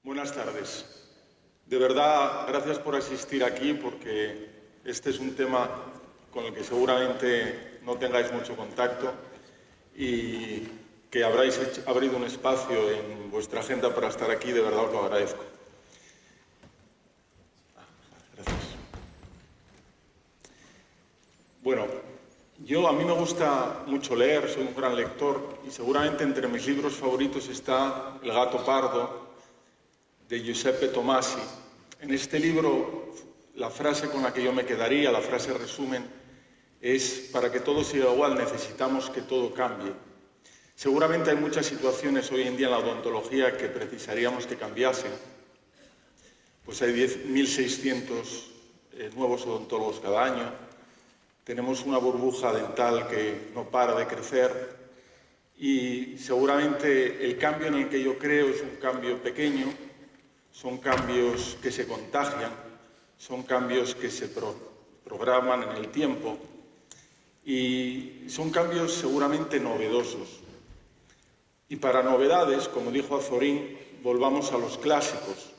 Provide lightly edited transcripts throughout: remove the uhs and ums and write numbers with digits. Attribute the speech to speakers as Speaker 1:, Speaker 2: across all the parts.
Speaker 1: Buenas tardes. De verdad, gracias por asistir aquí porque este es un tema con el que seguramente no tengáis mucho contacto y que habráis abrido un espacio en vuestra agenda para estar aquí. De verdad os lo agradezco. Gracias. Bueno, a mí me gusta mucho leer, soy un gran lector y seguramente entre mis libros favoritos está El gato pardo, de Giuseppe Tomasi. En este libro, la frase con la que yo me quedaría, la frase resumen, es: para que todo siga igual necesitamos que todo cambie. Seguramente hay muchas situaciones hoy en día en la odontología que precisaríamos que cambiasen. Pues hay 1.600 nuevos odontólogos cada año. Tenemos una burbuja dental que no para de crecer y seguramente el cambio en el que yo creo es un cambio pequeño. Son cambios que se contagian, son cambios que se programan en el tiempo y son cambios seguramente novedosos. Y para novedades, como dijo Azorín, volvamos a los clásicos.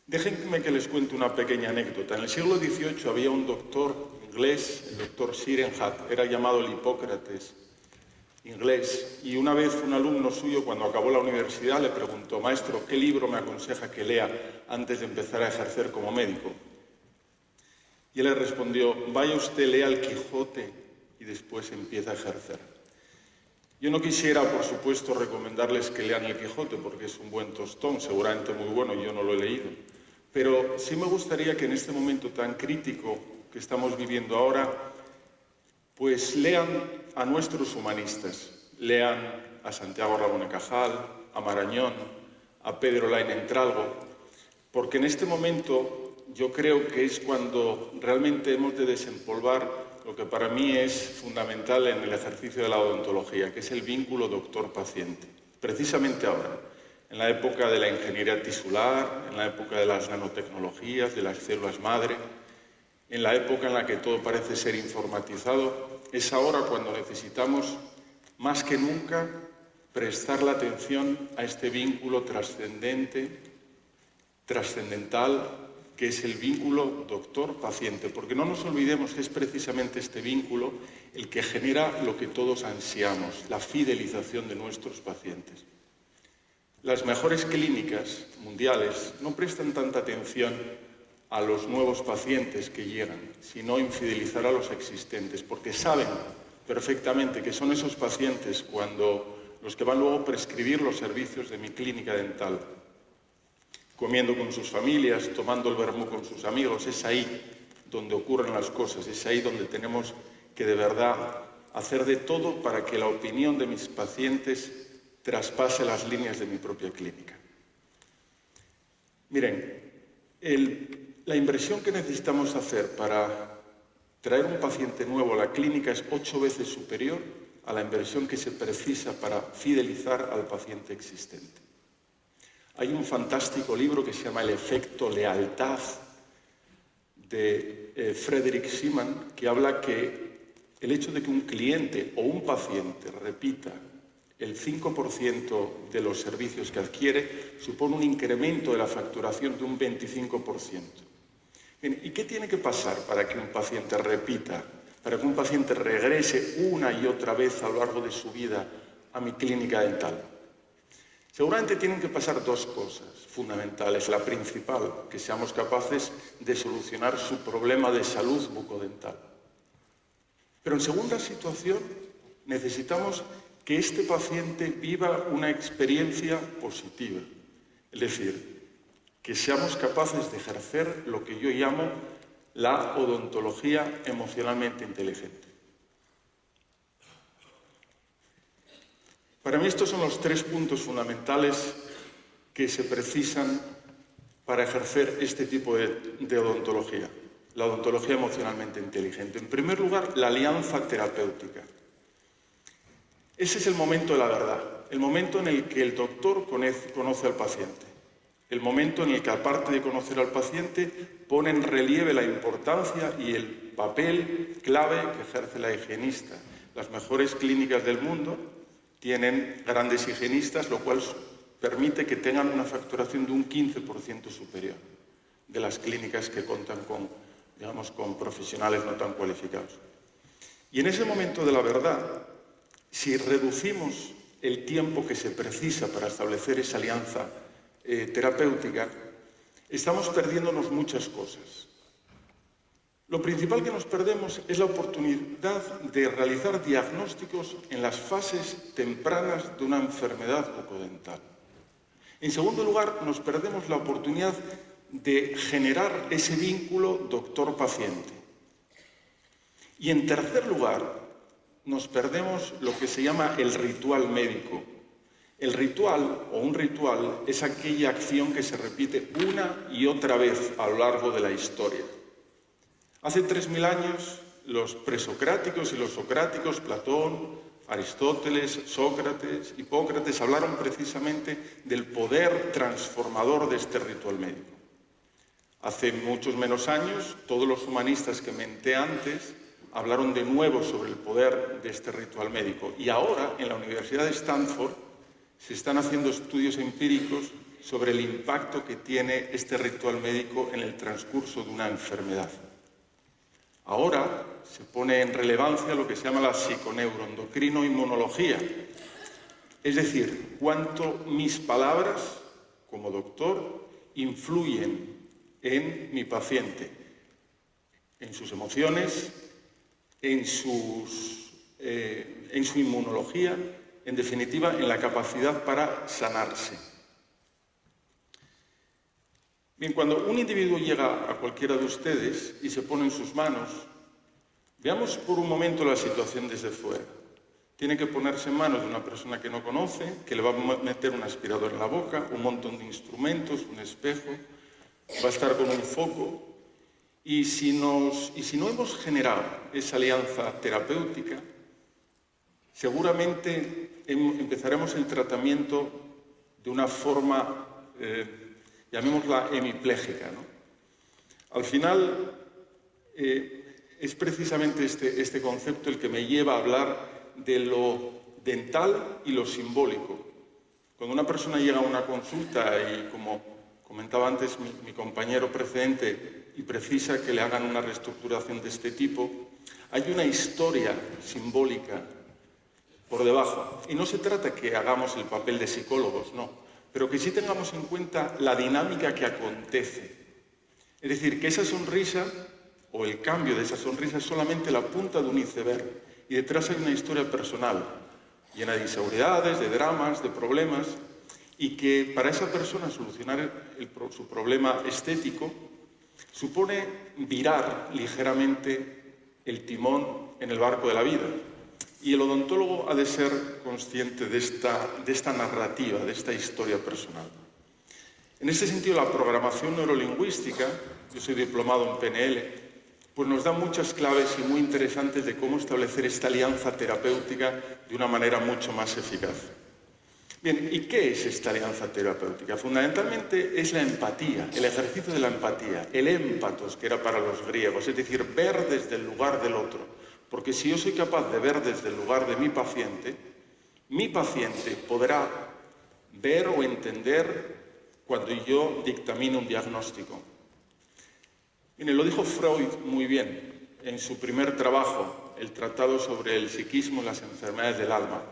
Speaker 1: Déjenme que les cuente una pequeña anécdota. En el siglo XVIII había un doctor inglés, el doctor Sydenham, era llamado el Hipócrates inglés, y una vez un alumno suyo, cuando acabó la universidad, le preguntó: maestro, ¿qué libro me aconseja que lea antes de empezar a ejercer como médico? Y él le respondió: vaya usted, lea el Quijote y después empieza a ejercer. Yo no quisiera, por supuesto, recomendarles que lean el Quijote, porque es un buen tostón, seguramente muy bueno, y yo no lo he leído. Pero sí me gustaría que en este momento tan crítico que estamos viviendo ahora, pues lean a nuestros humanistas, lean a Santiago Ramón y Cajal, a Marañón, a Pedro Lain Entralgo, porque en este momento yo creo que es cuando realmente hemos de desempolvar lo que para mí es fundamental en el ejercicio de la odontología, que es el vínculo doctor-paciente. Precisamente ahora, en la época de la ingeniería tisular, en la época de las nanotecnologías, de las células madre, en la época en la que todo parece ser informatizado, es ahora cuando necesitamos, más que nunca, prestar la atención a este vínculo trascendental, que es el vínculo doctor-paciente, porque no nos olvidemos que es precisamente este vínculo el que genera lo que todos ansiamos, la fidelización de nuestros pacientes. Las mejores clínicas mundiales no prestan tanta atención a los nuevos pacientes que llegan, sino en fidelizar a los existentes, porque saben perfectamente que son esos pacientes cuando los que van luego a prescribir los servicios de mi clínica dental, comiendo con sus familias, tomando el vermú con sus amigos. Es ahí donde ocurren las cosas, es ahí donde tenemos que de verdad hacer de todo para que la opinión de mis pacientes traspase las líneas de mi propia clínica. Miren, la inversión que necesitamos hacer para traer un paciente nuevo a la clínica es 8 veces superior a la inversión que se precisa para fidelizar al paciente existente. Hay un fantástico libro que se llama El efecto lealtad, de Frederick Seaman, que habla que el hecho de que un cliente o un paciente repita el 5% de los servicios que adquiere supone un incremento de la facturación de un 25%. Bien, ¿y qué tiene que pasar para que un paciente repita, para que un paciente regrese una y otra vez a lo largo de su vida a mi clínica dental? Seguramente tienen que pasar 2 cosas fundamentales. La principal, que seamos capaces de solucionar su problema de salud bucodental. Pero en segunda situación, necesitamos que este paciente viva una experiencia positiva. Es decir, que seamos capaces de ejercer lo que yo llamo la odontología emocionalmente inteligente. Para mí estos son los 3 puntos fundamentales que se precisan para ejercer este tipo de odontología, la odontología emocionalmente inteligente. En primer lugar, la alianza terapéutica. Ese es el momento de la verdad, el momento en el que el doctor conoce al paciente, el momento en el que, aparte de conocer al paciente, pone en relieve la importancia y el papel clave que ejerce la higienista. Las mejores clínicas del mundo tienen grandes higienistas, lo cual permite que tengan una facturación de un 15% superior de las clínicas que cuentan con, digamos, con profesionales no tan cualificados. Y en ese momento de la verdad, si reducimos el tiempo que se precisa para establecer esa alianza terapéutica, estamos perdiéndonos muchas cosas. Lo principal que nos perdemos es la oportunidad de realizar diagnósticos en las fases tempranas de una enfermedad bucodental. En segundo lugar, nos perdemos la oportunidad de generar ese vínculo doctor-paciente. Y en tercer lugar, nos perdemos lo que se llama el ritual médico. El ritual, o un ritual, es aquella acción que se repite una y otra vez a lo largo de la historia. Hace 3000 años, los presocráticos y los socráticos, Platón, Aristóteles, Sócrates, Hipócrates, hablaron precisamente del poder transformador de este ritual médico. Hace muchos menos años, todos los humanistas que menté antes hablaron de nuevo sobre el poder de este ritual médico. Y ahora, en la Universidad de Stanford, se están haciendo estudios empíricos sobre el impacto que tiene este ritual médico en el transcurso de una enfermedad. Ahora se pone en relevancia lo que se llama la psiconeuroendocrino-inmunología. Es decir, cuánto mis palabras, como doctor, influyen en mi paciente, en sus emociones, en su inmunología, en definitiva, en la capacidad para sanarse. Bien, cuando un individuo llega a cualquiera de ustedes y se pone en sus manos, veamos por un momento la situación desde fuera. Tiene que ponerse en manos de una persona que no conoce, que le va a meter un aspirador en la boca, un montón de instrumentos, un espejo, va a estar con un foco. Y si no hemos generado esa alianza terapéutica, seguramente empezaremos el tratamiento de una forma, llamémosla hemipléjica, ¿no? Al final, es precisamente este concepto el que me lleva a hablar de lo dental y lo simbólico. Cuando una persona llega a una consulta y, como comentaba antes mi compañero precedente, y precisa que le hagan una reestructuración de este tipo, hay una historia simbólica por debajo. Y no se trata que hagamos el papel de psicólogos, no, pero que sí tengamos en cuenta la dinámica que acontece. Es decir, que esa sonrisa, o el cambio de esa sonrisa, es solamente la punta de un iceberg. Y detrás hay una historia personal, llena de inseguridades, de dramas, de problemas, y que para esa persona solucionar su problema estético supone virar ligeramente el timón en el barco de la vida. Y el odontólogo ha de ser consciente de esta narrativa, de esta historia personal. En este sentido, la programación neurolingüística, yo soy diplomado en PNL, pues nos da muchas claves y muy interesantes de cómo establecer esta alianza terapéutica de una manera mucho más eficaz. Bien, ¿y qué es esta alianza terapéutica? Fundamentalmente es la empatía, el ejercicio de la empatía, el émpatos, que era para los griegos, es decir, ver desde el lugar del otro. Porque si yo soy capaz de ver desde el lugar de mi paciente podrá ver o entender cuando yo dictamino un diagnóstico. Miren, lo dijo Freud muy bien en su primer trabajo, el Tratado sobre el psiquismo y las enfermedades del alma.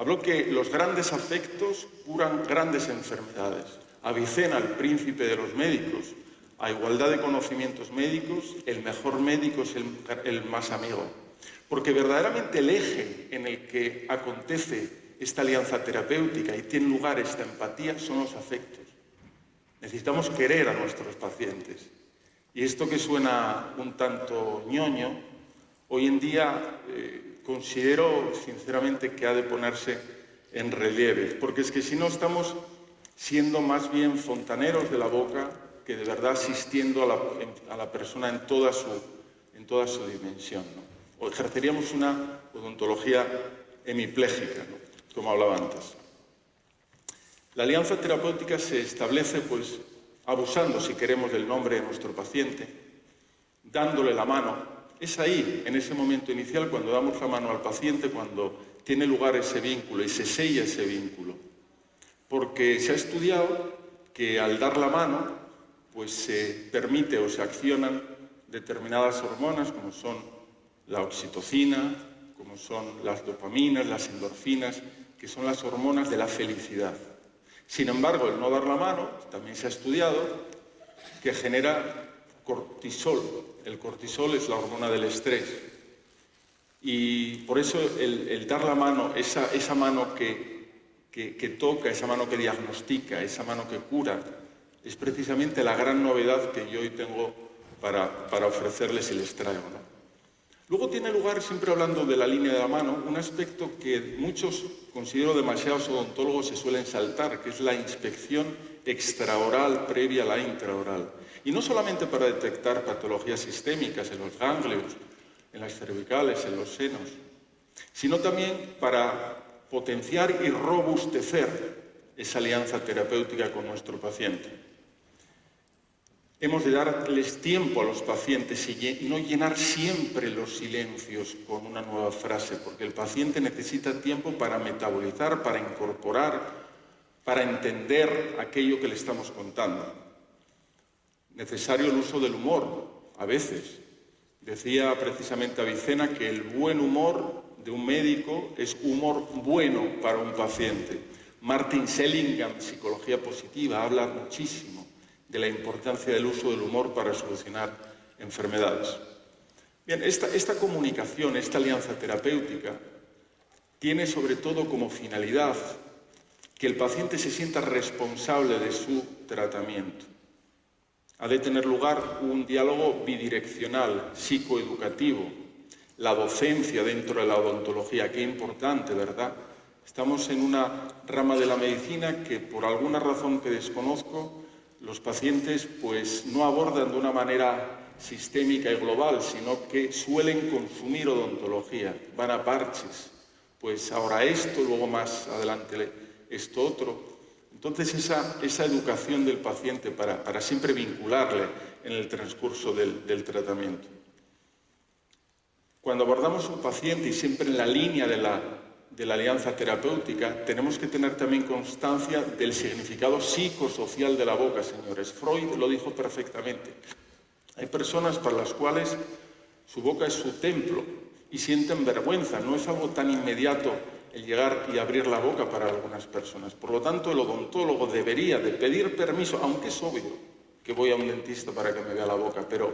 Speaker 1: Habló que los grandes afectos curan grandes enfermedades. Avicena, el príncipe de los médicos, a igualdad de conocimientos médicos, el mejor médico es el más amigo. Porque verdaderamente el eje en el que acontece esta alianza terapéutica y tiene lugar esta empatía son los afectos. Necesitamos querer a nuestros pacientes. Y esto que suena un tanto ñoño, hoy en día considero sinceramente que ha de ponerse en relieve, porque es que si no estamos siendo más bien fontaneros de la boca que de verdad asistiendo a la persona en toda su dimensión, ¿no? O ejerceríamos una odontología hemipléjica, ¿no? Como hablaba antes. La alianza terapéutica se establece, pues, abusando, si queremos, del nombre de nuestro paciente, dándole la mano. Es ahí, en ese momento inicial, cuando damos la mano al paciente, cuando tiene lugar ese vínculo y se sella ese vínculo. porque se ha estudiado que al dar la mano pues se permite o se accionan determinadas hormonas como son la oxitocina, como son las dopaminas, las endorfinas, que son las hormonas de la felicidad. Sin embargo, el no dar la mano, también se ha estudiado, que genera cortisol. El cortisol es la hormona del estrés. Y por eso el dar la mano, esa mano que toca, esa mano que diagnostica, esa mano que cura, es precisamente la gran novedad que yo hoy tengo para ofrecerles y les traigo, ¿no? Luego tiene lugar, siempre hablando de la línea de la mano, un aspecto que muchos, considero demasiados odontólogos, se suelen saltar, que es la inspección extraoral previa a la intraoral. Y no solamente para detectar patologías sistémicas en los ganglios, en las cervicales, en los senos, sino también para potenciar y robustecer esa alianza terapéutica con nuestro paciente. Hemos de darles tiempo a los pacientes y no llenar siempre los silencios con una nueva frase, porque el paciente necesita tiempo para metabolizar, para incorporar, para entender aquello que le estamos contando. Necesario el uso del humor, a veces. Decía precisamente Avicena que el buen humor de un médico es humor bueno para un paciente. Martin Seligman, Psicología Positiva, habla muchísimo de la importancia del uso del humor para solucionar enfermedades. Bien, esta comunicación, esta alianza terapéutica, tiene sobre todo como finalidad que el paciente se sienta responsable de su tratamiento. Ha de tener lugar un diálogo bidireccional, psicoeducativo, la docencia dentro de la odontología, qué importante, ¿verdad? Estamos en una rama de la medicina que, por alguna razón que desconozco, los pacientes pues no abordan de una manera sistémica y global, sino que suelen consumir odontología, van a parches, pues ahora esto, luego más adelante esto otro. Entonces esa educación del paciente para siempre vincularle en el transcurso del tratamiento. Cuando abordamos un paciente y siempre en la línea de la alianza terapéutica, tenemos que tener también constancia del significado psicosocial de la boca, señores. Freud lo dijo perfectamente. Hay personas para las cuales su boca es su templo y sienten vergüenza. No es algo tan inmediato el llegar y abrir la boca para algunas personas. Por lo tanto, el odontólogo debería de pedir permiso, aunque es obvio que voy a un dentista para que me vea la boca, pero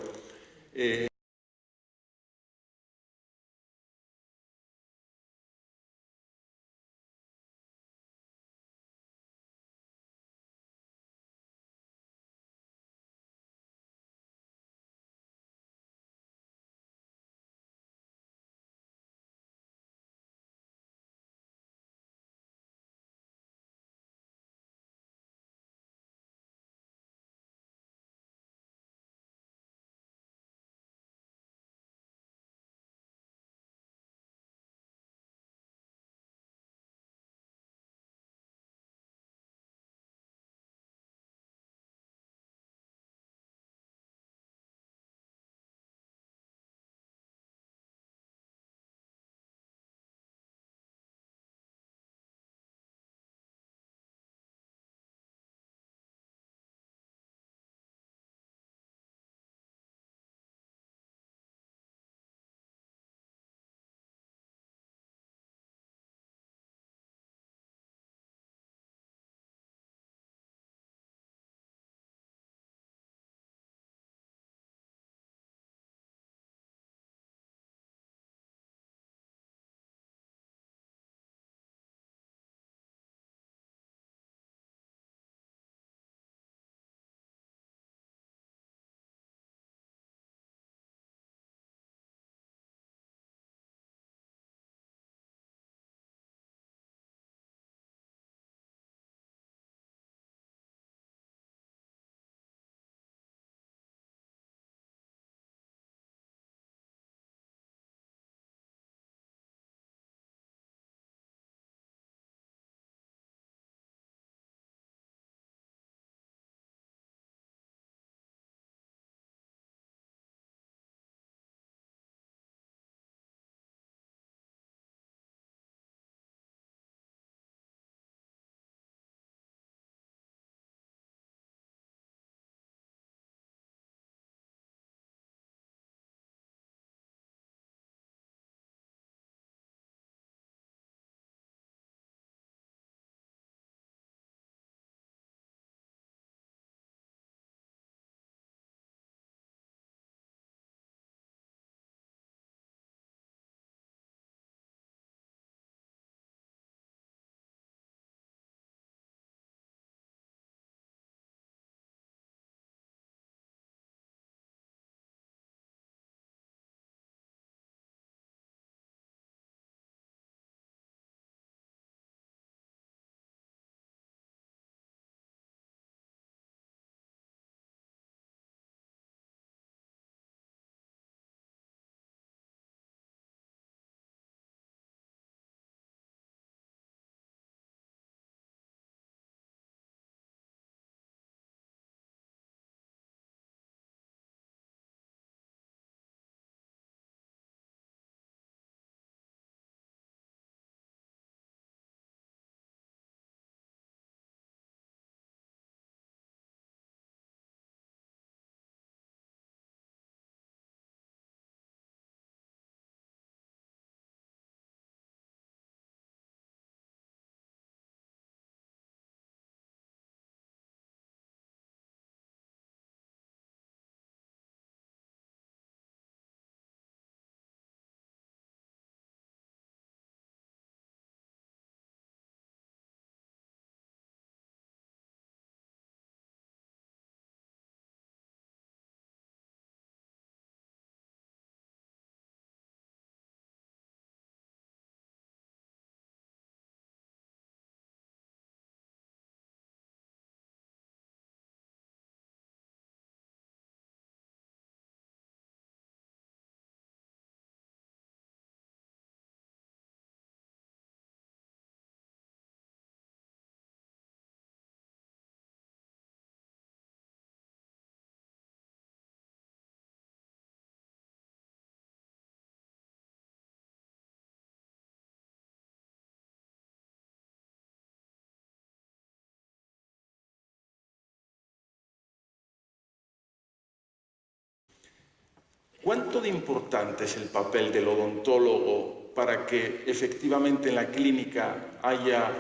Speaker 1: ¿Cuánto de importante es el papel del odontólogo para que efectivamente en la clínica haya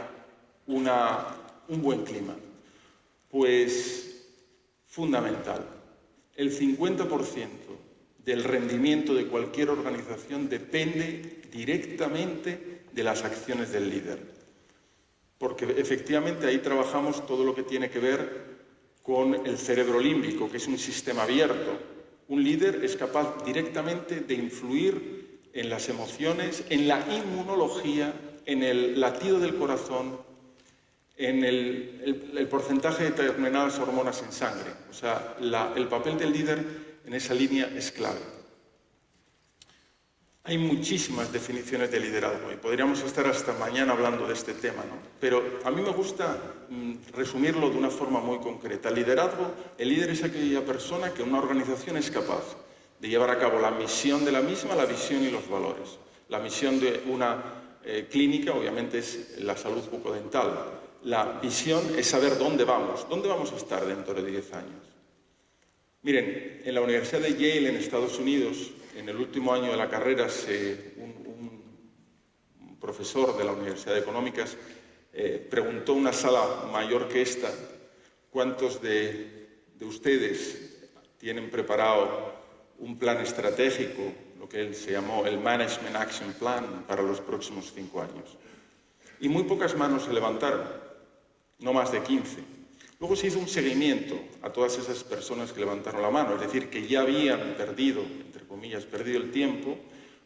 Speaker 1: un buen clima? Pues fundamental. El 50% del rendimiento de cualquier organización depende directamente de las acciones del líder. Porque efectivamente ahí trabajamos todo lo que tiene que ver con el cerebro límbico, que es un sistema abierto. Un líder es capaz directamente de influir en las emociones, en la inmunología, en el latido del corazón, en el porcentaje de determinadas hormonas en sangre. O sea, el papel del líder en esa línea es clave. Hay muchísimas definiciones de liderazgo y podríamos estar hasta mañana hablando de este tema, ¿no? Pero a mí me gusta resumirlo de una forma muy concreta. El líder es aquella persona que en una organización es capaz de llevar a cabo la misión de la misma, la visión y los valores. La misión de una clínica, obviamente, es la salud bucodental. La visión es saber dónde vamos a estar dentro de 10 años. Miren, en la Universidad de Yale, en Estados Unidos, en el último año de la carrera, un profesor de la Universidad de Económicas preguntó a una sala mayor que esta, ¿cuántos de ustedes tienen preparado un plan estratégico, lo que él se llamó el Management Action Plan, para los próximos 5 años? Y muy pocas manos se levantaron, no más de 15. Luego se hizo un seguimiento a todas esas personas que levantaron la mano, es decir, que ya habían perdido, entre comillas, perdido el tiempo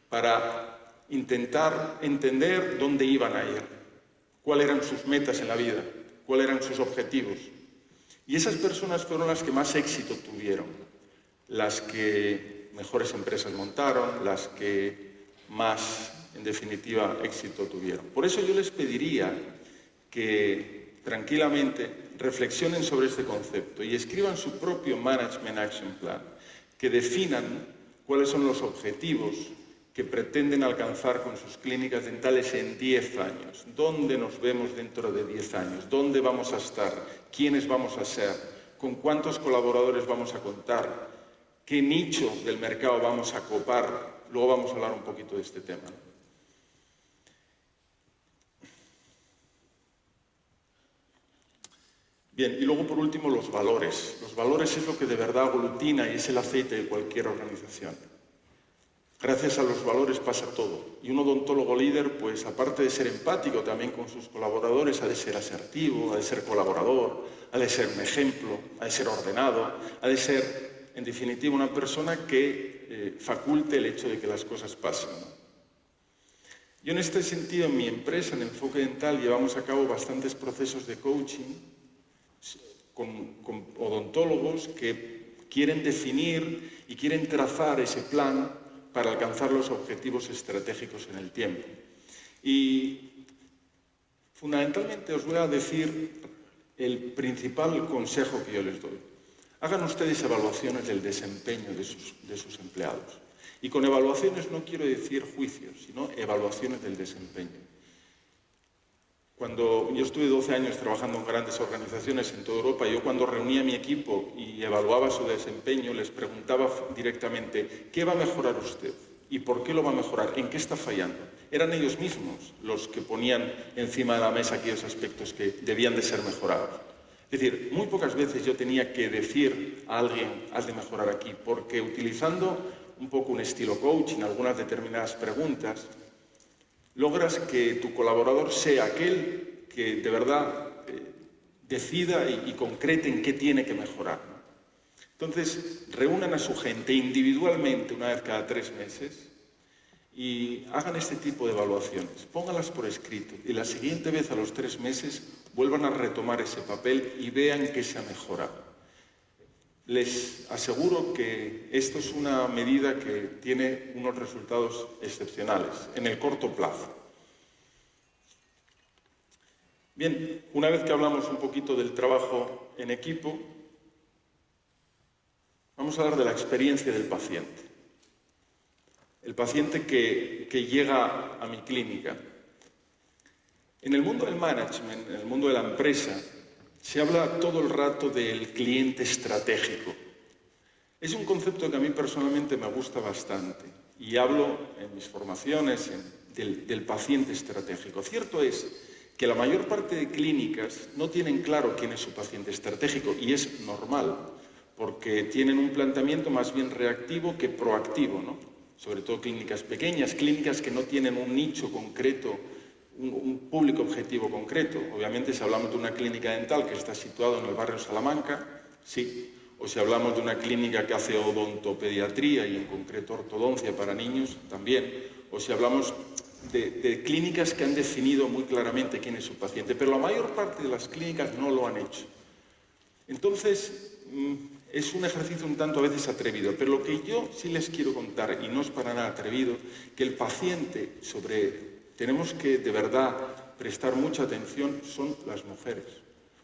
Speaker 1: para intentar entender dónde iban a ir, cuáles eran sus metas en la vida, cuáles eran sus objetivos. Y esas personas fueron las que más éxito tuvieron, las que mejores empresas montaron, las que más, en definitiva, éxito tuvieron. Por eso yo les pediría que tranquilamente reflexionen sobre este concepto y escriban su propio Management Action Plan, que definan cuáles son los objetivos que pretenden alcanzar con sus clínicas dentales en 10 años. ¿Dónde nos vemos dentro de 10 años? ¿Dónde vamos a estar? ¿Quiénes vamos a ser? ¿Con cuántos colaboradores vamos a contar? ¿Qué nicho del mercado vamos a copar? Luego vamos a hablar un poquito de este tema, ¿no? Bien, y luego por último los valores. Los valores es lo que de verdad aglutina y es el aceite de cualquier organización. Gracias a los valores pasa todo. Y un odontólogo líder, pues aparte de ser empático también con sus colaboradores, ha de ser asertivo, ha de ser colaborador, ha de ser un ejemplo, ha de ser ordenado, ha de ser, en definitiva, una persona que faculte el hecho de que las cosas pasen, ¿no? Yo en este sentido, en mi empresa, en Enfoque Dental, llevamos a cabo bastantes procesos de coaching con odontólogos que quieren definir y quieren trazar ese plan para alcanzar los objetivos estratégicos en el tiempo. Y fundamentalmente os voy a decir el principal consejo que yo les doy. Hagan ustedes evaluaciones del desempeño de sus empleados. Y con evaluaciones no quiero decir juicios, sino evaluaciones del desempeño. Cuando yo estuve 12 años trabajando en grandes organizaciones en toda Europa, yo cuando reunía a mi equipo y evaluaba su desempeño, les preguntaba directamente, ¿qué va a mejorar usted? ¿Y por qué lo va a mejorar? ¿En qué está fallando? Eran ellos mismos los que ponían encima de la mesa aquellos aspectos que debían de ser mejorados. Es decir, muy pocas veces yo tenía que decir a alguien, has de mejorar aquí, porque utilizando un poco un estilo coaching, algunas determinadas preguntas, logras que tu colaborador sea aquel que de verdad decida y concrete en qué tiene que mejorar, ¿no? Entonces, reúnan a su gente individualmente una vez cada 3 meses y hagan este tipo de evaluaciones. Pónganlas por escrito y la siguiente vez, a los 3 meses, vuelvan a retomar ese papel y vean qué se ha mejorado. Les aseguro que esto es una medida que tiene unos resultados excepcionales en el corto plazo. Bien, una vez que hablamos un poquito del trabajo en equipo, vamos a hablar de la experiencia del paciente. El paciente que llega a mi clínica. En el mundo del management, en el mundo de la empresa, se habla todo el rato del cliente estratégico. Es un concepto que a mí personalmente me gusta bastante y hablo en mis formaciones del paciente estratégico. Cierto es que la mayor parte de clínicas no tienen claro quién es su paciente estratégico y es normal, porque tienen un planteamiento más bien reactivo que proactivo, ¿no? Sobre todo clínicas pequeñas, clínicas que no tienen un nicho concreto, un público objetivo concreto. Obviamente, si hablamos de una clínica dental que está situada en el barrio Salamanca, sí. O si hablamos de una clínica que hace odontopediatría y en concreto ortodoncia para niños, también. O si hablamos de clínicas que han definido muy claramente quién es su paciente, pero la mayor parte de las clínicas no lo han hecho. Entonces, es un ejercicio un tanto a veces atrevido, pero lo que yo sí les quiero contar, y no es para nada atrevido, que el paciente tenemos que de verdad prestar mucha atención son las mujeres.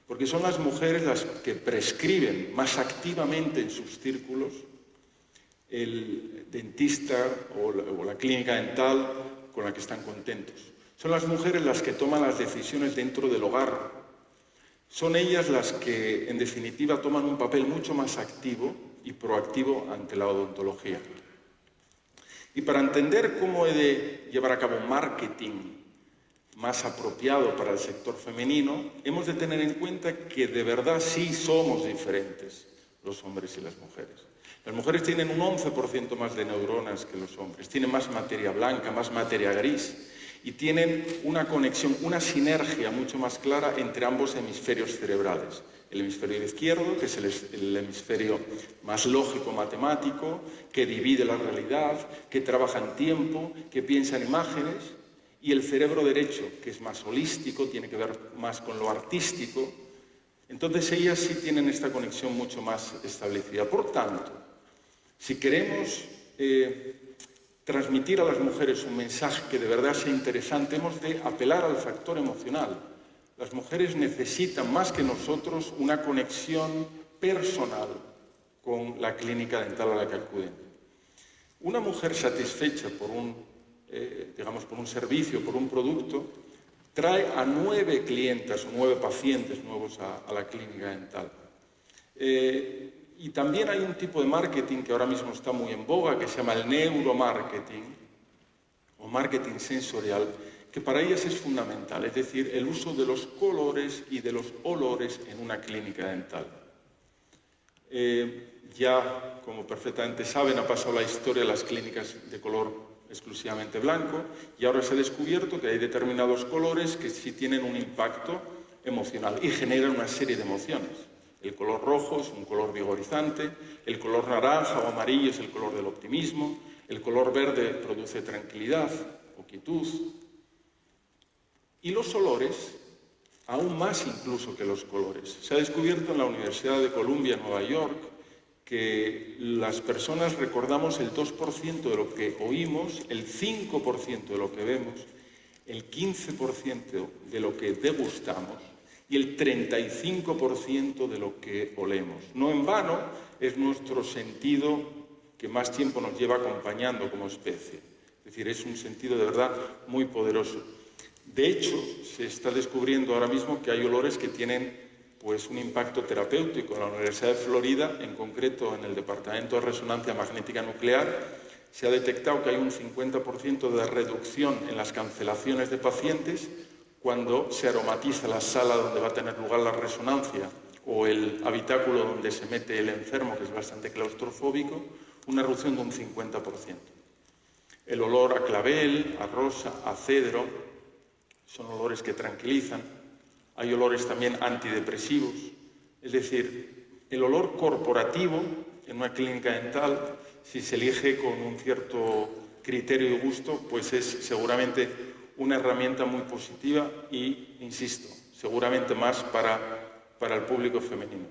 Speaker 1: Porque son las mujeres las que prescriben más activamente en sus círculos el dentista o la clínica dental con la que están contentos. Son las mujeres las que toman las decisiones dentro del hogar. Son ellas las que, en definitiva, toman un papel mucho más activo y proactivo ante la odontología. Y para entender cómo he de llevar a cabo marketing más apropiado para el sector femenino, hemos de tener en cuenta que de verdad sí somos diferentes los hombres y las mujeres. Las mujeres tienen un 11% más de neuronas que los hombres, tienen más materia blanca, más materia gris y tienen una conexión, una sinergia mucho más clara entre ambos hemisferios cerebrales. El hemisferio izquierdo, que es el hemisferio más lógico-matemático, que divide la realidad, que trabaja en tiempo, que piensa en imágenes, y el cerebro derecho, que es más holístico, tiene que ver más con lo artístico. Entonces ellas sí tienen esta conexión mucho más establecida. Por tanto, si queremos transmitir a las mujeres un mensaje que de verdad sea interesante, hemos de apelar al factor emocional. Las mujeres necesitan más que nosotros una conexión personal con la clínica dental a la que acuden. Una mujer satisfecha por un servicio, por un producto, trae a 9 clientas o 9 pacientes nuevos a la clínica dental. Y también hay un tipo de marketing que ahora mismo está muy en boga, que se llama el neuromarketing o marketing sensorial, que para ellas es fundamental, es decir, el uso de los colores y de los olores en una clínica dental. Ya, como perfectamente saben, ha pasado la historia de las clínicas de color exclusivamente blanco y ahora se ha descubierto que hay determinados colores que sí tienen un impacto emocional y generan una serie de emociones. El color rojo es un color vigorizante, el color naranja o amarillo es el color del optimismo, el color verde produce tranquilidad o quietud. Y los olores, aún más incluso que los colores. Se ha descubierto en la Universidad de Columbia, en Nueva York, que las personas recordamos el 2% de lo que oímos, el 5% de lo que vemos, el 15% de lo que degustamos y el 35% de lo que olemos. No en vano es nuestro sentido que más tiempo nos lleva acompañando como especie. Es decir, es un sentido de verdad muy poderoso. De hecho, se está descubriendo ahora mismo que hay olores que tienen un impacto terapéutico. En la Universidad de Florida, en concreto en el Departamento de Resonancia Magnética Nuclear, se ha detectado que hay un 50% de reducción en las cancelaciones de pacientes cuando se aromatiza la sala donde va a tener lugar la resonancia o el habitáculo donde se mete el enfermo, que es bastante claustrofóbico, una reducción de un 50%. El olor a clavel, a rosa, a cedro, son olores que tranquilizan. Hay olores también antidepresivos. Es decir, el olor corporativo en una clínica dental, si se elige con un cierto criterio y gusto, pues es seguramente una herramienta muy positiva y, insisto, seguramente más para el público femenino.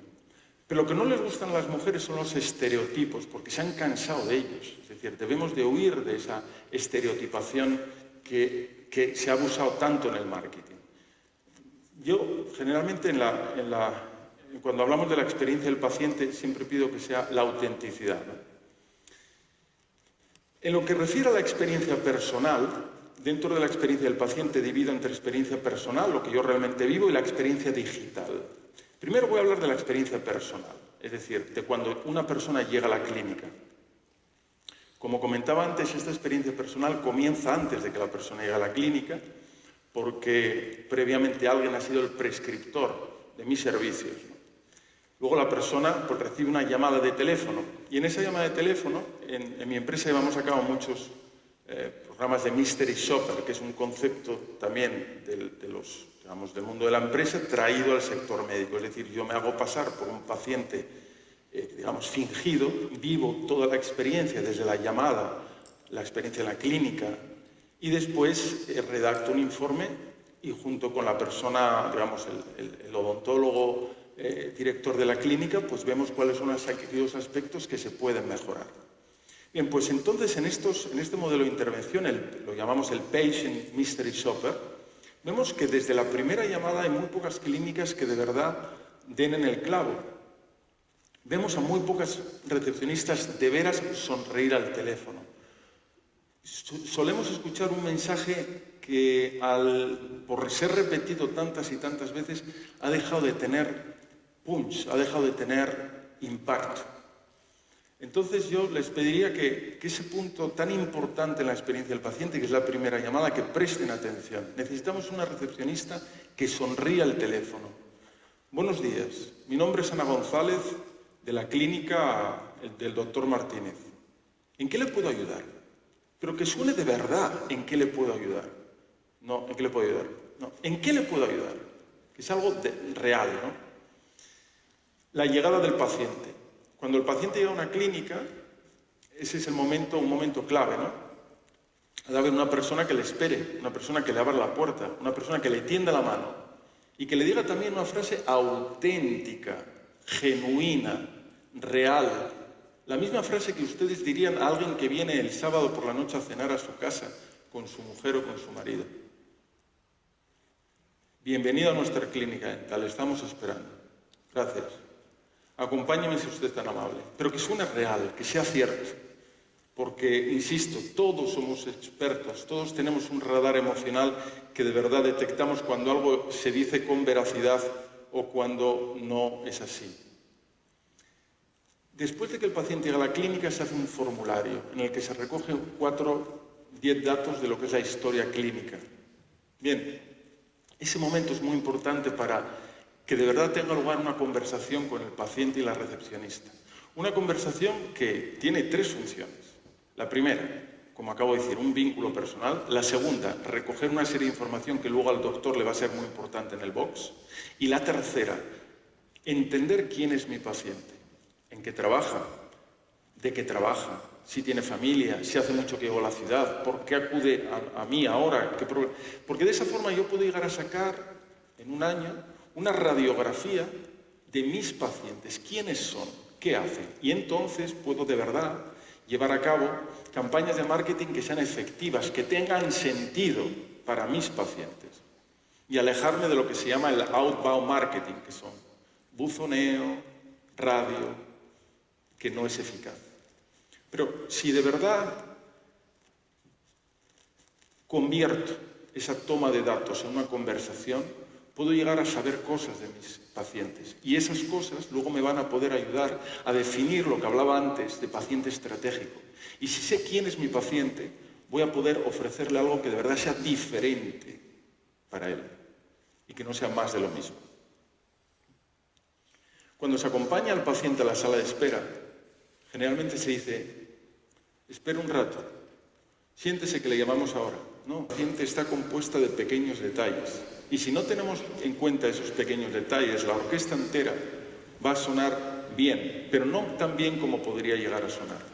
Speaker 1: Pero lo que no les gustan a las mujeres son los estereotipos, porque se han cansado de ellos. Es decir, debemos de huir de esa estereotipación que se ha abusado tanto en el marketing. Yo, generalmente, cuando hablamos de la experiencia del paciente, siempre pido que sea la autenticidad, ¿no? En lo que refiere a la experiencia personal, dentro de la experiencia del paciente divido entre experiencia personal, lo que yo realmente vivo, y la experiencia digital. Primero voy a hablar de la experiencia personal. es decir, de cuando una persona llega a la clínica. Como comentaba antes, esta experiencia personal comienza antes de que la persona llegue a la clínica, porque previamente alguien ha sido el prescriptor de mis servicios, ¿no? Luego la persona pues, recibe una llamada de teléfono, y en esa llamada de teléfono, en mi empresa llevamos a cabo muchos programas de Mystery Shopper, que es un concepto también del mundo de la empresa traído al sector médico. Es decir, yo me hago pasar por un paciente, fingido, vivo toda la experiencia desde la llamada, la experiencia en la clínica, y después redacto un informe y junto con la persona, el odontólogo, director de la clínica, pues vemos cuáles son aquellos aspectos que se pueden mejorar. Bien, pues entonces en este modelo de intervención, lo llamamos el Patient Mystery Shopper, vemos que desde la primera llamada hay muy pocas clínicas que de verdad den en el clavo. Vemos a muy pocas recepcionistas de veras sonreír al teléfono. Solemos escuchar un mensaje que, por ser repetido tantas y tantas veces, ha dejado de tener punch, ha dejado de tener impacto. Entonces yo les pediría que ese punto tan importante en la experiencia del paciente, que es la primera llamada, que presten atención. Necesitamos una recepcionista que sonría al teléfono. Buenos días, mi nombre es Ana González, de la clínica del doctor Martínez. ¿En qué le puedo ayudar? Pero que suene de verdad, ¿en qué le puedo ayudar? No, ¿en qué le puedo ayudar? No, ¿en qué le puedo ayudar? Que es algo real, ¿no? La llegada del paciente. Cuando el paciente llega a una clínica, ese es un momento clave, ¿no? Ha de haber una persona que le espere, una persona que le abra la puerta, una persona que le tienda la mano y que le diga también una frase auténtica, genuina, real. La misma frase que ustedes dirían a alguien que viene el sábado por la noche a cenar a su casa con su mujer o con su marido. Bienvenido a nuestra clínica dental, estamos esperando. Gracias. Acompáñeme si usted es tan amable. Pero que suene real, que sea cierto. Porque, insisto, todos somos expertos, todos tenemos un radar emocional que de verdad detectamos cuando algo se dice con veracidad o cuando no es así. Después de que el paciente llega a la clínica se hace un formulario en el que se recogen 10 datos de lo que es la historia clínica. Bien, ese momento es muy importante para que de verdad tenga lugar una conversación con el paciente y la recepcionista. Una conversación que tiene 3 funciones. La primera, como acabo de decir, un vínculo personal. La segunda, recoger una serie de información que luego al doctor le va a ser muy importante en el box. Y la tercera, entender quién es mi paciente, en qué trabaja, de qué trabaja, si tiene familia, si hace mucho que llegó a la ciudad, por qué acude a mí ahora. Porque de esa forma yo puedo llegar a sacar en un año una radiografía de mis pacientes, quiénes son, qué hacen. Y entonces puedo de verdad llevar a cabo campañas de marketing que sean efectivas, que tengan sentido para mis pacientes. Y alejarme de lo que se llama el outbound marketing, que son buzoneo, radio, que no es eficaz. Pero si de verdad convierto esa toma de datos en una conversación, puedo llegar a saber cosas de mis pacientes. Y esas cosas luego me van a poder ayudar a definir lo que hablaba antes de paciente estratégico. Y si sé quién es mi paciente, voy a poder ofrecerle algo que de verdad sea diferente para él y que no sea más de lo mismo. Cuando se acompaña al paciente a la sala de espera, generalmente se dice, espera un rato, siéntese que le llamamos ahora. No, la paciente está compuesta de pequeños detalles. Y si no tenemos en cuenta esos pequeños detalles, la orquesta entera va a sonar bien, pero no tan bien como podría llegar a sonar.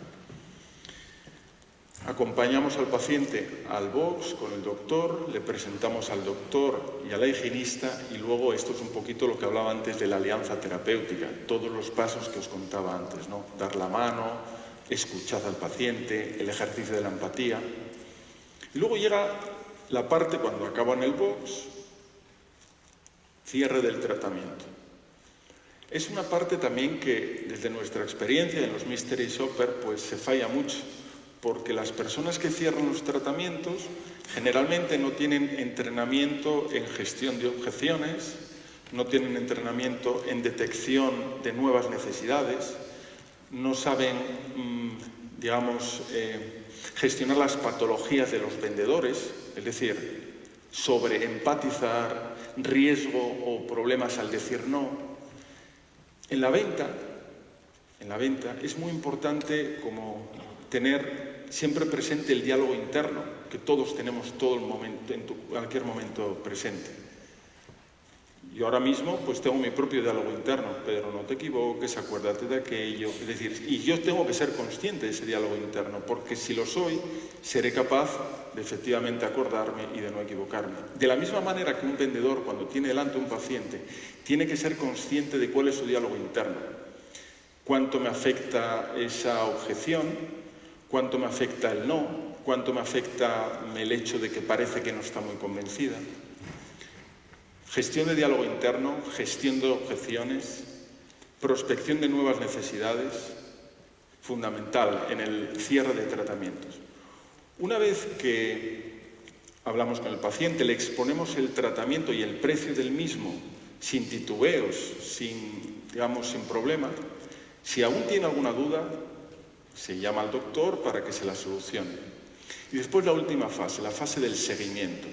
Speaker 1: Acompañamos al paciente al box con el doctor, le presentamos al doctor y a la higienista y luego esto es un poquito lo que hablaba antes de la alianza terapéutica, todos los pasos que os contaba antes, ¿no? Dar la mano, escuchar al paciente, el ejercicio de la empatía. Y luego llega la parte cuando acaban el box, cierre del tratamiento. Es una parte también que desde nuestra experiencia en los Mystery Shopper pues se falla mucho, porque las personas que cierran los tratamientos generalmente no tienen entrenamiento en gestión de objeciones, no tienen entrenamiento en detección de nuevas necesidades, no saben, digamos, gestionar las patologías de los vendedores, es decir, sobreempatizar, riesgo o problemas al decir no. En la venta es muy importante como tener siempre presente el diálogo interno, que todos tenemos todo el momento, en cualquier momento presente. Yo ahora mismo pues tengo mi propio diálogo interno, Pedro, no te equivoques, acuérdate de aquello, es decir, y yo tengo que ser consciente de ese diálogo interno, porque si lo soy, seré capaz de efectivamente acordarme y de no equivocarme. De la misma manera que un vendedor, cuando tiene delante un paciente, tiene que ser consciente de cuál es su diálogo interno. Cuánto me afecta esa objeción, cuánto me afecta el no, cuánto me afecta el hecho de que parece que no está muy convencida. Gestión de diálogo interno, gestión de objeciones, prospección de nuevas necesidades, fundamental en el cierre de tratamientos. Una vez que hablamos con el paciente, le exponemos el tratamiento y el precio del mismo sin titubeos, sin problema. Si aún tiene alguna duda, se llama al doctor para que se la solucione. Y después la última fase, la fase del seguimiento.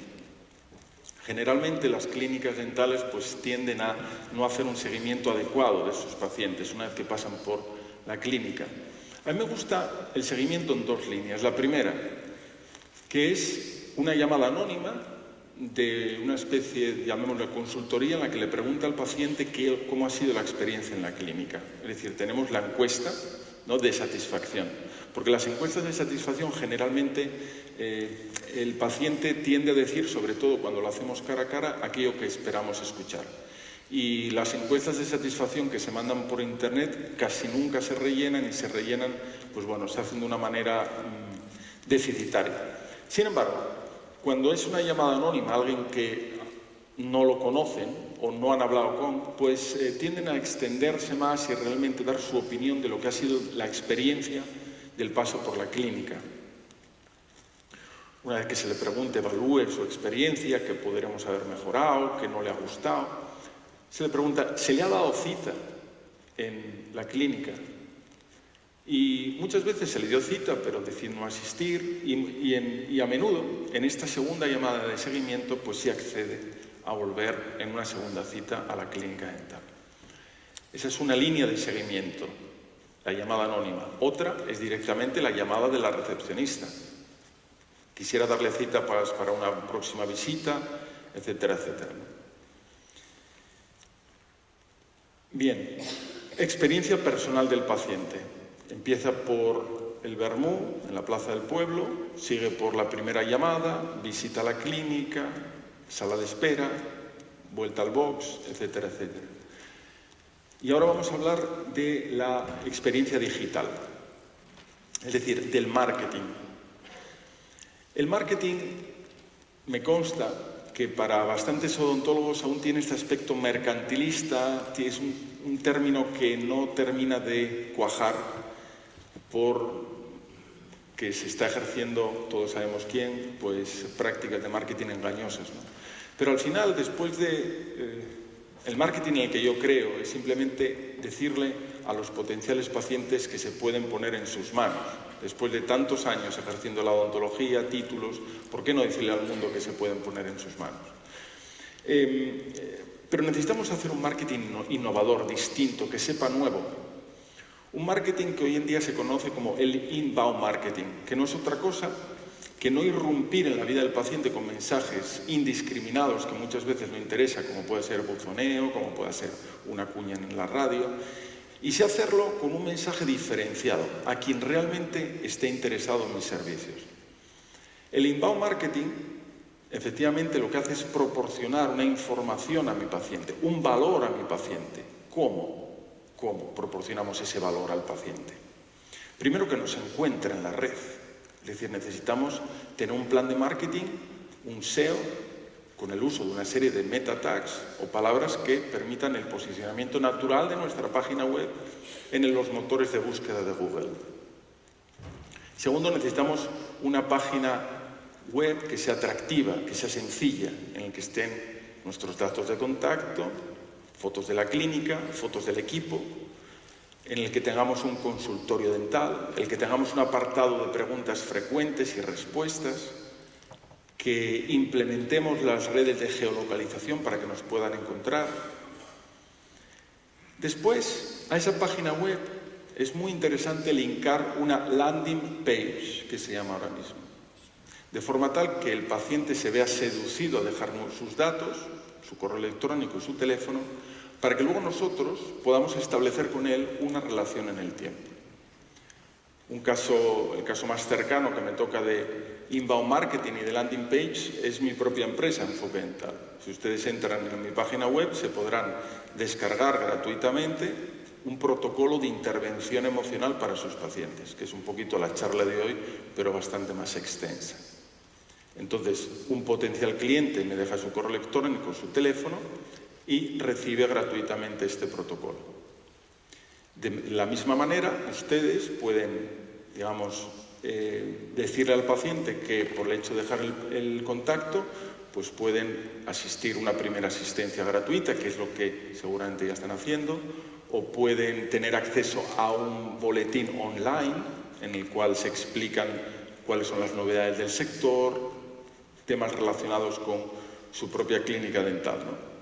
Speaker 1: Generalmente las clínicas dentales pues tienden a no hacer un seguimiento adecuado de sus pacientes una vez que pasan por la clínica. A mí me gusta el seguimiento en dos líneas. La primera, que es una llamada anónima de una especie, llamémoslo consultoría, en la que le pregunta al paciente cómo ha sido la experiencia en la clínica. Es decir, tenemos la encuesta, ¿no?, de satisfacción. Porque las encuestas de satisfacción generalmente el paciente tiende a decir, sobre todo cuando lo hacemos cara a cara, aquello que esperamos escuchar. Y las encuestas de satisfacción que se mandan por internet casi nunca se rellenan y se rellenan, pues bueno, se hacen de una manera deficitaria. Sin embargo, cuando es una llamada anónima, alguien que no lo conocen o no han hablado con, pues tienden a extenderse más y realmente dar su opinión de lo que ha sido la experiencia del paso por la clínica. Una vez que se le pregunte, evalúe su experiencia, qué podremos haber mejorado, qué no le ha gustado, se le pregunta, ¿se le ha dado cita en la clínica? Y muchas veces se le dio cita, pero decide no asistir, y a menudo, en esta segunda llamada de seguimiento, pues sí accede a volver en una segunda cita a la clínica dental. Esa es una línea de seguimiento, la llamada anónima. Otra es directamente la llamada de la recepcionista. Quisiera darle cita para una próxima visita, etcétera, etcétera. Bien, experiencia personal del paciente. Empieza por el vermú en la plaza del pueblo, sigue por la primera llamada, visita a la clínica, sala de espera, vuelta al box, etcétera, etcétera. Y ahora vamos a hablar de la experiencia digital, es decir, del marketing. El marketing, me consta que para bastantes odontólogos aún tiene este aspecto mercantilista, es un término que no termina de cuajar porque se está ejerciendo, todos sabemos quién, pues prácticas de marketing engañosas, ¿no? Pero al final, después el marketing en el que yo creo es simplemente decirle a los potenciales pacientes que se pueden poner en sus manos. Después de tantos años ejerciendo la odontología, títulos, ¿por qué no decirle al mundo que se pueden poner en sus manos? Pero necesitamos hacer un marketing innovador, distinto, que sepa nuevo. Un marketing que hoy en día se conoce como el inbound marketing, que no es otra cosa que no irrumpir en la vida del paciente con mensajes indiscriminados que muchas veces no interesa, como puede ser buzoneo, como puede ser una cuña en la radio, y sí hacerlo con un mensaje diferenciado a quien realmente esté interesado en mis servicios. El inbound marketing, efectivamente, lo que hace es proporcionar una información a mi paciente, un valor a mi paciente. ¿Cómo? ¿Cómo proporcionamos ese valor al paciente? Primero, que nos encuentre en la red. Es decir, necesitamos tener un plan de marketing, un SEO, con el uso de una serie de meta tags o palabras que permitan el posicionamiento natural de nuestra página web en los motores de búsqueda de Google. Segundo, necesitamos una página web que sea atractiva, que sea sencilla, en la que estén nuestros datos de contacto, fotos de la clínica, fotos del equipo, en el que tengamos un consultorio dental, el que tengamos un apartado de preguntas frecuentes y respuestas, que implementemos las redes de geolocalización para que nos puedan encontrar. Después, a esa página web es muy interesante linkar una landing page, que se llama ahora mismo, de forma tal que el paciente se vea seducido a dejarnos sus datos, su correo electrónico y su teléfono, para que luego nosotros podamos establecer con él una relación en el tiempo. El caso más cercano que me toca de inbound marketing y de landing page es mi propia empresa, Enfoque Dental. Si ustedes entran en mi página web, se podrán descargar gratuitamente un protocolo de intervención emocional para sus pacientes, que es un poquito la charla de hoy, pero bastante más extensa. Entonces, un potencial cliente me deja su correo electrónico, su teléfono, y recibe gratuitamente este protocolo. De la misma manera, ustedes pueden, digamos, decirle al paciente que por el hecho de dejar el contacto, pues pueden asistir a una primera asistencia gratuita, que es lo que seguramente ya están haciendo, o pueden tener acceso a un boletín online en el cual se explican cuáles son las novedades del sector, temas relacionados con su propia clínica dental, ¿no?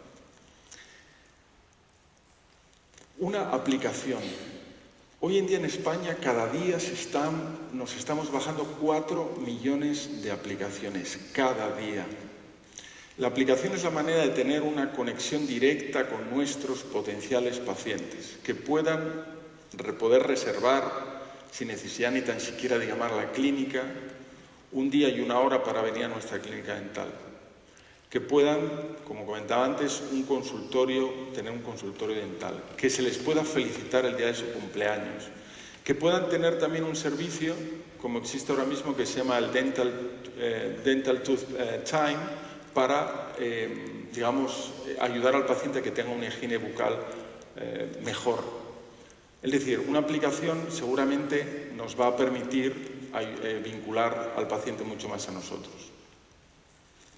Speaker 1: Una aplicación. Hoy en día en España cada día nos estamos bajando 4 millones de aplicaciones, cada día. La aplicación es la manera de tener una conexión directa con nuestros potenciales pacientes, que puedan poder reservar, sin necesidad ni tan siquiera de llamar a la clínica, un día y una hora para venir a nuestra clínica dental. Que puedan, como comentaba antes, tener un consultorio dental, que se les pueda felicitar el día de su cumpleaños, que puedan tener también un servicio, como existe ahora mismo, que se llama el Dental Tooth Time, para, digamos, ayudar al paciente a que tenga una higiene bucal mejor. Es decir, una aplicación seguramente nos va a permitir vincular al paciente mucho más a nosotros.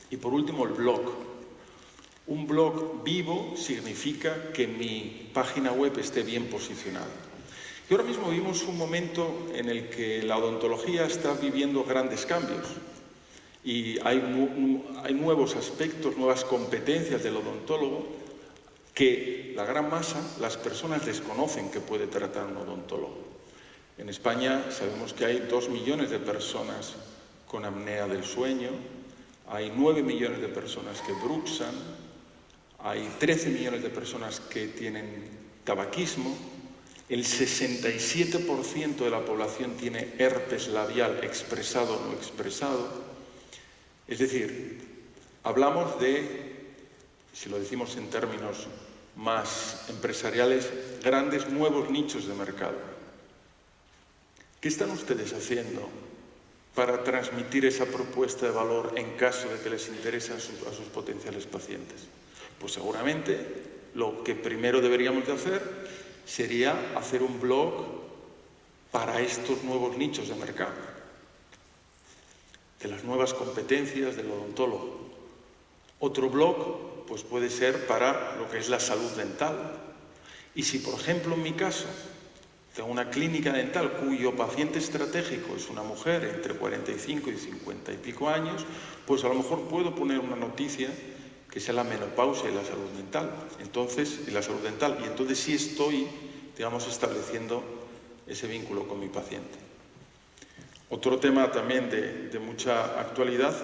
Speaker 1: Y por último, el blog. Un blog vivo significa que mi página web esté bien posicionada. Y ahora mismo vivimos un momento en el que la odontología está viviendo grandes cambios. Y hay nuevos aspectos, nuevas competencias del odontólogo que la gran masa, las personas desconocen que puede tratar un odontólogo. En España sabemos que hay 2 millones de personas con apnea del sueño, hay 9 millones de personas que bruxan, hay 13 millones de personas que tienen tabaquismo, el 67% de la población tiene herpes labial expresado o no expresado. Es decir, hablamos de, si lo decimos en términos más empresariales, grandes nuevos nichos de mercado. ¿Qué están ustedes haciendo para transmitir esa propuesta de valor en caso de que les interese a sus potenciales pacientes? Pues seguramente lo que primero deberíamos de hacer sería hacer un blog para estos nuevos nichos de mercado, de las nuevas competencias del odontólogo. Otro blog pues puede ser para lo que es la salud dental. Y si, por ejemplo, en mi caso, tengo una clínica dental cuyo paciente estratégico es una mujer entre 45 y 50 y pico años, pues a lo mejor puedo poner una noticia que sea la menopausia y la salud dental. Entonces sí estoy, digamos, estableciendo ese vínculo con mi paciente. Otro tema también de mucha actualidad,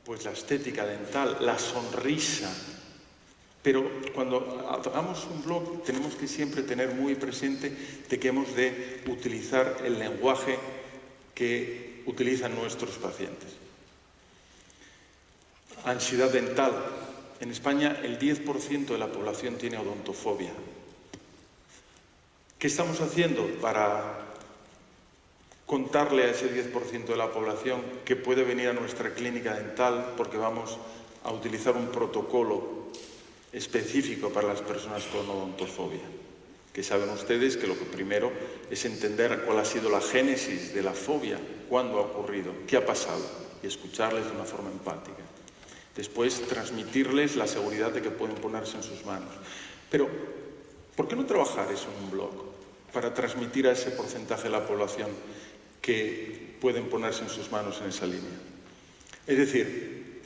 Speaker 1: pues la estética dental, la sonrisa. Pero cuando hagamos un blog tenemos que siempre tener muy presente de que hemos de utilizar el lenguaje que utilizan nuestros pacientes. Ansiedad dental. En España el 10% de la población tiene odontofobia. ¿Qué estamos haciendo para contarle a ese 10% de la población que puede venir a nuestra clínica dental porque vamos a utilizar un protocolo específico para las personas con odontofobia? Que saben ustedes que lo que primero es entender cuál ha sido la génesis de la fobia, cuándo ha ocurrido, qué ha pasado, y escucharles de una forma empática. Después, transmitirles la seguridad de que pueden ponerse en sus manos. Pero, ¿por qué no trabajar eso en un blog para transmitir a ese porcentaje de la población que pueden ponerse en sus manos en esa línea? Es decir,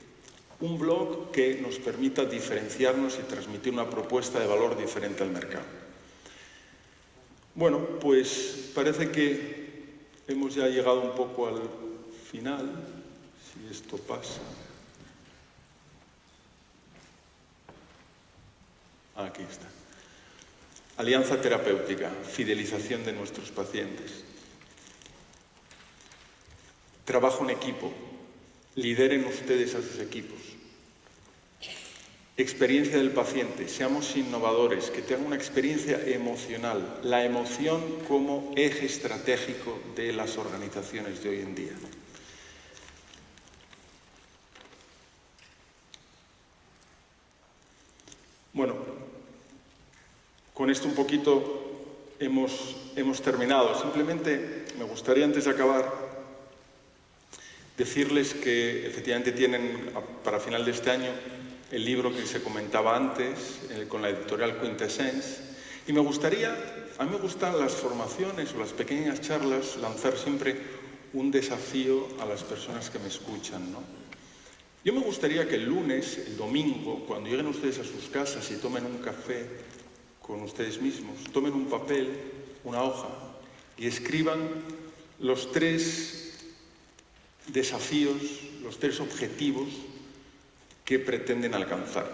Speaker 1: un blog que nos permita diferenciarnos y transmitir una propuesta de valor diferente al mercado. Bueno, pues parece que hemos ya llegado un poco al final, si esto pasa. Aquí está. Alianza terapéutica, fidelización de nuestros pacientes. Trabajo en equipo, lideren ustedes a sus equipos. Experiencia del paciente, seamos innovadores, que tengan una experiencia emocional, la emoción como eje estratégico de las organizaciones de hoy en día. Bueno, con esto un poquito hemos terminado. Simplemente me gustaría, antes de acabar, decirles que efectivamente tienen para final de este año el libro que se comentaba antes, con la editorial Quintessence, y a mí me gustan las formaciones o las pequeñas charlas, lanzar siempre un desafío a las personas que me escuchan, ¿no? Yo me gustaría que el lunes, el domingo, cuando lleguen ustedes a sus casas y tomen un café con ustedes mismos, tomen un papel, una hoja, y escriban los 3 desafíos, los 3 objetivos que pretenden alcanzar.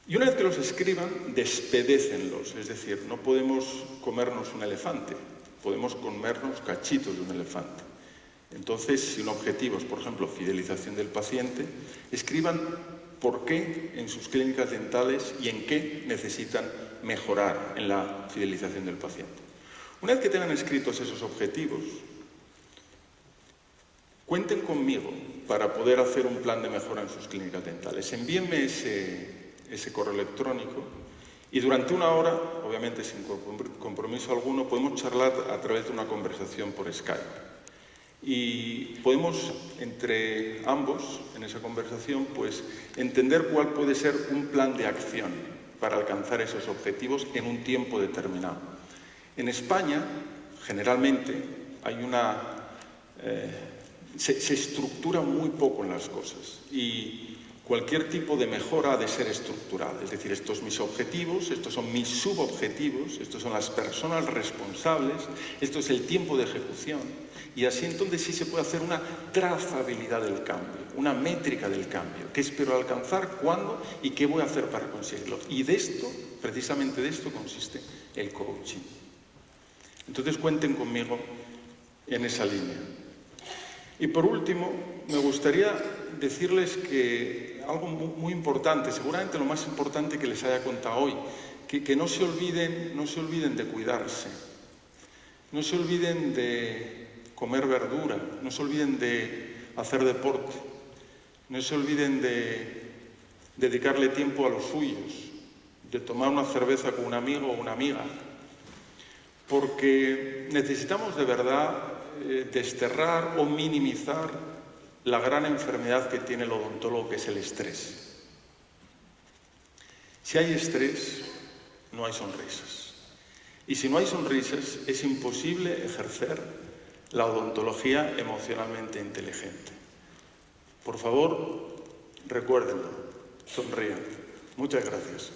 Speaker 1: Y una vez que los escriban, despedécenlos, es decir, no podemos comernos un elefante, podemos comernos cachitos de un elefante. Entonces, si un objetivo es, por ejemplo, fidelización del paciente, escriban por qué en sus clínicas dentales y en qué necesitan mejorar en la fidelización del paciente. Una vez que tengan escritos esos objetivos, cuenten conmigo para poder hacer un plan de mejora en sus clínicas dentales. Envíenme ese correo electrónico y durante una hora, obviamente sin compromiso alguno, podemos charlar a través de una conversación por Skype. Y podemos, entre ambos, en esa conversación, pues entender cuál puede ser un plan de acción para alcanzar esos objetivos en un tiempo determinado. En España, generalmente, hay se estructura muy poco en las cosas y cualquier tipo de mejora ha de ser estructural. Es decir, estos son mis objetivos, estos son mis subobjetivos, estos son las personas responsables, esto es el tiempo de ejecución. Y así entonces sí se puede hacer una trazabilidad del cambio, una métrica del cambio. ¿Qué espero alcanzar? ¿Cuándo? ¿Y qué voy a hacer para conseguirlo? Y de esto, precisamente de esto, consiste el coaching. Entonces cuenten conmigo en esa línea. Y por último, me gustaría decirles que algo muy importante, seguramente lo más importante que les haya contado hoy, que no se olviden de cuidarse, no se olviden de comer verdura, no se olviden de hacer deporte, no se olviden de dedicarle tiempo a los suyos, de tomar una cerveza con un amigo o una amiga, porque necesitamos de verdad desterrar o minimizar la gran enfermedad que tiene el odontólogo, que es el estrés. Si hay estrés, no hay sonrisas. Y si no hay sonrisas, es imposible ejercer la odontología emocionalmente inteligente. Por favor, recuérdenlo, sonrían. Muchas gracias.